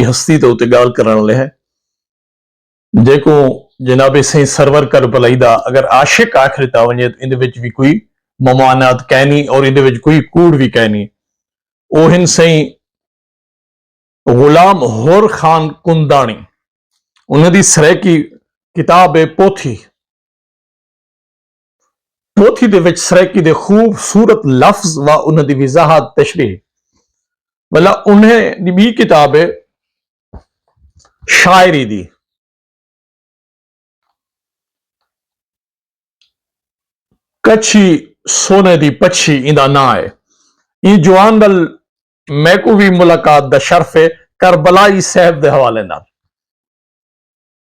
हस्ती तो उते गाल करण ले है जेको जनाब सही सरवर करबलाई दा अगर आशिक आखिर ता वने इन विच भी कोई ममानात कहनी और इन विच कोई कूड़ भी कहनी ओ हिन सही गुलाम होर खान कुंदानी उन्हें सरे की किताब है पोथी पोथी दे विच सरेकी दे खूबसूरत लफ्ज व उन्हें दी वजाहत तशरीह भला उन्हें दी बी किताब है शायरी दी कच्छी सोने दी पच्छी इंदा ना है ई जवान दल मैकू भी मुलाकात दा शर्फ है करबलाई साहब दे हवाले नाल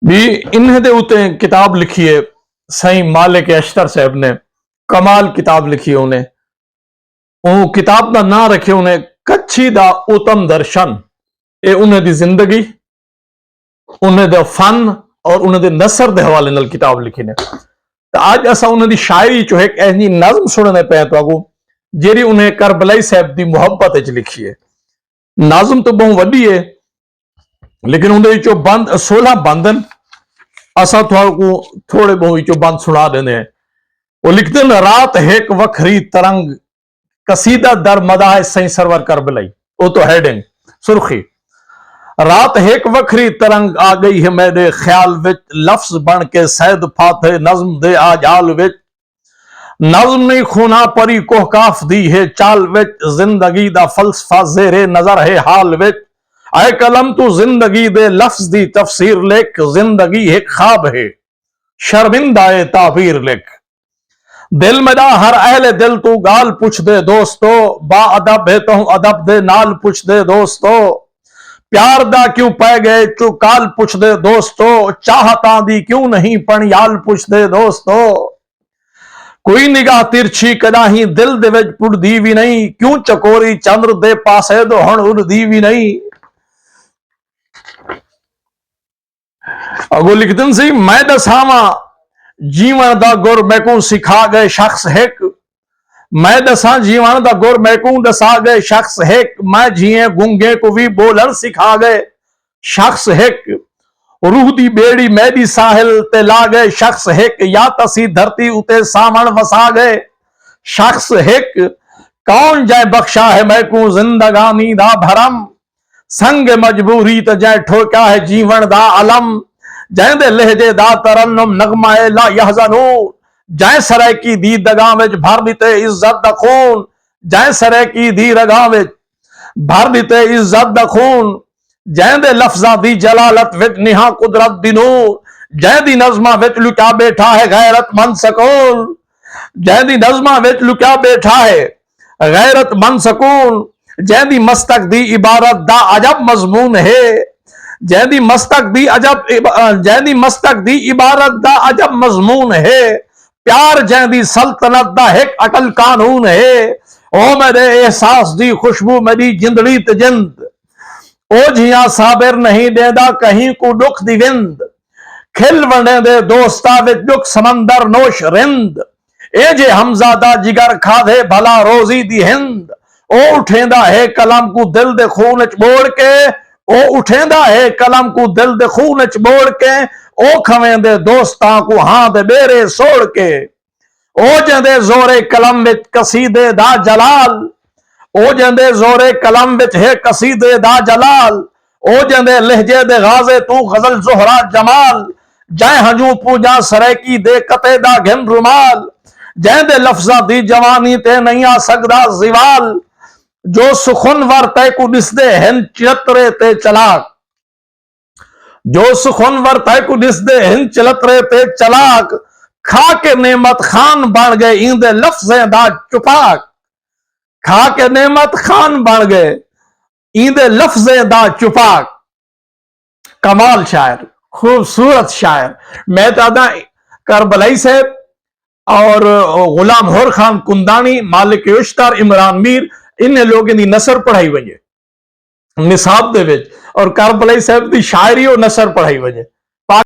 भी इन्हें दे उते किताब लिखी है सही मालिक अश्तर साहब ने कमाल किताब लिखी है उन्हें वो किताब का ना रखे उन्हें कच्छी दा उत्तम दर्शन ये उन्हें दी जिंदगी उन्हें दे फन और उन्हें दे नसर दे हवाले नाल किताब लिखी ने तो आज असा उन्हें दी शायरी चो एक ऐसी नज़म सुनने पे तो आगू जेरी उन्हें करबलाई साहब दी मुहब्बत च लिखी है नाज़म तो बहुत वड्डी है लेकिन उन्हें चो बंद 16 बंदन असा थोड़े बहुत चो बंद सुना देने हैं वो लिखते हैं रात हेक वखरी तरंग कसीदा दर मदाह सही सरवर करबलाई वो तो हेडिंग सुर्खी रात हेक वखरी तरंग आ गई है मेरे ख्याल विच लफ्ज बन के सैद फाते नज्म दे आज आल विच नज्म नहीं खूना परी कोहकाफ दी है चाल विच जिंदगी दा फलसफा जेरे नजर है हाल विच आए कलम तू जिंदगी दे लफ्ज दी तफसीर लिख जिंदगी एक ख्वाब है शर्मिंदा ए ताबीर लिख दिल मेरा हर अहले दिल तू गाल पुछ दे दोस्तों बा अदब है तो अदब दे नाल पुछ दे दोस्तों प्यार दा क्यों पै गए चू काल पुछ दे दोस्तों चाहता दी क्यों नहीं पण याल पुछ दे दोस्तों कोई निगाह तिरछी कदाही दिल दे विच पुड़दी भी नहीं क्यों चकोरी चंद्र दे पासे दो हण उड़दी भी नहीं अगो लिखदन सी मैं दसावा जीवन दा गुर मैकू सिखा गए शख्स हिक मैं दसा जीवन दा गुर मैकू दसा गए शख्स हिक मैं जिए गुंगे को भी बोलन सिखा गए शख्स हिक रूह दी बेड़ी मैदी साहिल ते ला गए शख्स हिक या तसी धरती उते सामन वसा गए शख्स हिक कौन जाए बख्शा है मैकू जिंदगानी दा भरम संग मजबूरी तो जै ठोका है जीवन दा अलम जैदे लहजे दा तरन्नुम नगमाए ला यहज़नून जै सरे की दी दगा विच भर दिते इज्जत दा खून जै सरे की दी रगा विच भर दिते इज्जत दा खून जैदे लफ्जा दी जलालत विच निहा कुदरत दी नूर जै दी नज़मा विच लुका बैठा है गैरतमंद सकून जै दी नज़मा विच लुका बैठा है गैरतमंद सकून जैदी मस्तक दी इबारत दा अजब मजमून है जैदी मस्तक दी इबारत दा अजब मजमून है प्यार जैदी सल्तनत दा एक अकल कानून है ओ मेरे एहसास दी खुशबू मेरी जिंदड़ी ते जिंद ओ जिया साबिर नहीं देदा कहीं को दुख दी विंद खिल वने दे दोस्ता विच दुख समंदर नोश रिंद ए जे हमजादा जिगर खाधे भला रोजी दी हिंद ओ उठेंदा है कलम को दिल दे खून च बोड़ के ओ उठेंदा है कलम को दिल दे खून च बोड़ के ओ खवेंदे दोस्तां को हां दे बेरे सोड़ के ओ जंदे जोरे कलम विच कसीदे दा जलाल ओ जंदे जोरे कलम विच है कसीदे दा जलाल ओ जंदे लहजे दे गाजे तू गजल जोहरा जमाल जै हजू पूजा सरेकी दे कते दा घिन रुमाल जैदे लफ्जा दी जवानी ते नहीं आ सकदा जिवाल जो सुखन वर तय को दिसदे हिन चिलतरे ते चलाक जो सुखन वर तय को दिसदे हिन चिलतरे ते चलाक खा के नेमत खान बन गए इंदे लफ्ज़े दा चुपाक खा के नेमत खान बन गए इंदे लफ्ज़े दा चुपाक कमाल शायर खूबसूरत शायर मैं दादा करबलाई साहब और गुलाम होर खान कुंदानी मालिक अश्तर इमरान मीर इन लोगों की नसर पढ़ाई वजे निसाब दे विच और करबलाई साहब की शायरी और नसर पढ़ाई वजे